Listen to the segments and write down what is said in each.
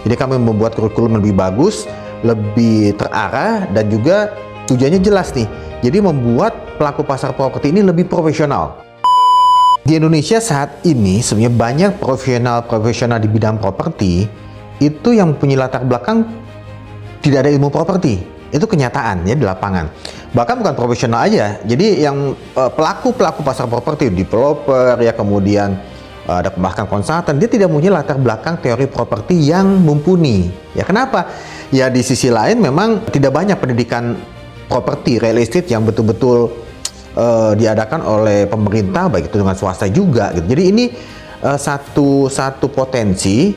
Jadi kami membuat kurikulum lebih bagus, lebih terarah, dan juga tujuannya jelas nih. Jadi membuat pelaku pasar properti ini lebih profesional. Di Indonesia saat ini sebenarnya banyak profesional di bidang properti itu yang punya latar belakang tidak ada ilmu properti. Itu kenyataan ya di lapangan. Bahkan bukan profesional aja. Jadi yang pelaku pasar properti, developer ya, kemudian ada bahkan konsultan, dia tidak punya latar belakang teori properti yang mumpuni. Ya kenapa? Ya di sisi lain memang tidak banyak pendidikan properti real estate yang betul-betul diadakan oleh pemerintah, baik itu dengan swasta juga gitu. Jadi ini satu potensi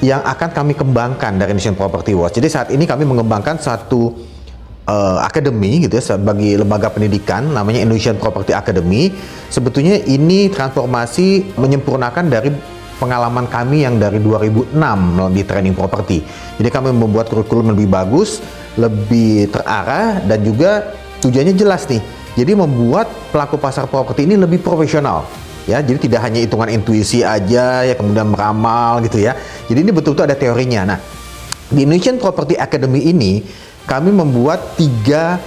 yang akan kami kembangkan dari Indonesian Property Watch. Jadi saat ini kami mengembangkan satu akademi gitu ya, sebagai lembaga pendidikan namanya Indonesian Property Academy. Sebetulnya ini transformasi menyempurnakan dari pengalaman kami yang dari 2006 di training properti. Jadi kami membuat kurikulum lebih bagus, lebih terarah, dan juga tujuannya jelas nih. Jadi membuat pelaku pasar properti ini lebih profesional. Ya, jadi tidak hanya hitungan intuisi aja ya, kemudian meramal gitu ya. Jadi ini betul-betul ada teorinya. Nah, di Indonesian Property Academy ini kami membuat tiga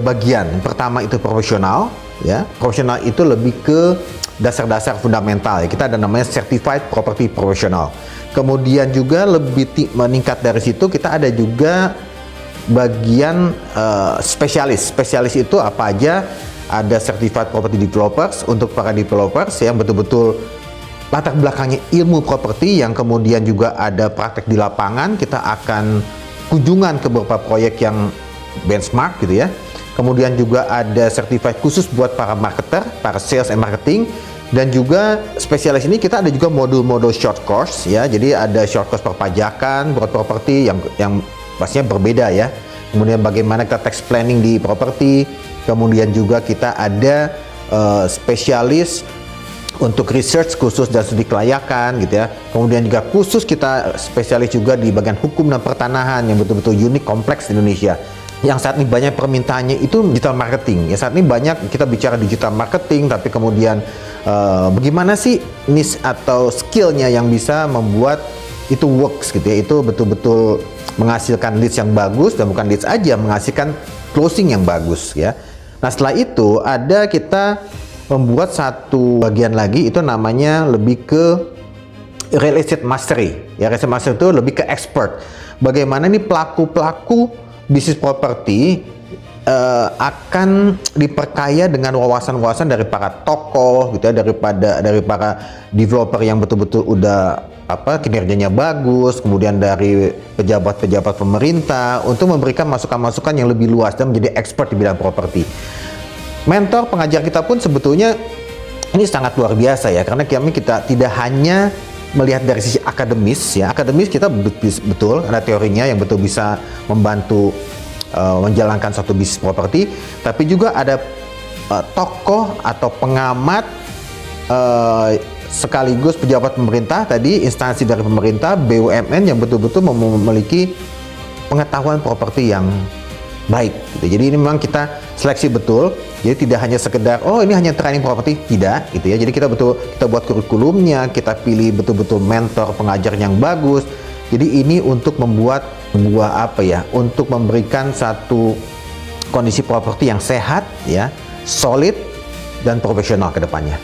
bagian. Pertama itu profesional, ya. Profesional itu lebih ke dasar-dasar fundamental. Ya. Kita ada namanya Certified Property Professional. Kemudian juga lebih meningkat dari situ, kita ada juga bagian spesialis. Spesialis itu apa aja? Ada Certified Property Developers untuk para developers yang betul-betul latar belakangnya ilmu properti, yang kemudian juga ada praktek di lapangan. Kita akan kunjungan ke beberapa proyek yang benchmark gitu ya. Kemudian juga ada certified khusus buat para marketer, para sales and marketing. Dan juga spesialis ini kita ada juga modul-modul short course ya. Jadi ada short course perpajakan buat properti yang pastinya berbeda ya. Kemudian bagaimana kita tax planning di properti. Kemudian juga kita ada spesialis untuk research khusus dan studi kelayakan gitu ya. Kemudian juga khusus kita spesialis juga di bagian hukum dan pertanahan yang betul-betul unik, kompleks di Indonesia. Yang saat ini banyak permintaannya itu digital marketing. Ya saat ini banyak kita bicara digital marketing, tapi kemudian bagaimana sih niche atau skillnya yang bisa membuat itu works gitu ya. Itu betul-betul menghasilkan leads yang bagus, dan bukan leads aja, menghasilkan closing yang bagus ya. Nah setelah itu ada kita membuat satu bagian lagi, itu namanya lebih ke real estate mastery. Ya, real estate mastery itu lebih ke expert. Bagaimana nih pelaku bisnis properti akan diperkaya dengan wawasan-wawasan dari para tokoh gitu ya, dari para developer yang betul-betul udah kinerjanya bagus, kemudian dari pejabat-pejabat pemerintah, untuk memberikan masukan-masukan yang lebih luas dan menjadi expert di bidang properti. Mentor pengajar kita pun sebetulnya ini sangat luar biasa ya, karena kita tidak hanya melihat dari sisi akademis ya. Akademis kita betul ada teorinya yang betul bisa membantu menjalankan suatu bisnis properti, tapi juga ada tokoh atau pengamat sekaligus pejabat pemerintah tadi, instansi dari pemerintah, BUMN yang betul-betul memiliki pengetahuan properti yang baik gitu. Jadi ini memang kita seleksi betul. Jadi tidak hanya sekedar ini hanya training properti, tidak gitu ya. Jadi kita buat kurikulumnya, kita pilih betul-betul mentor pengajar yang bagus. Jadi ini untuk membuat untuk memberikan satu kondisi properti yang sehat ya, solid dan profesional ke depannya.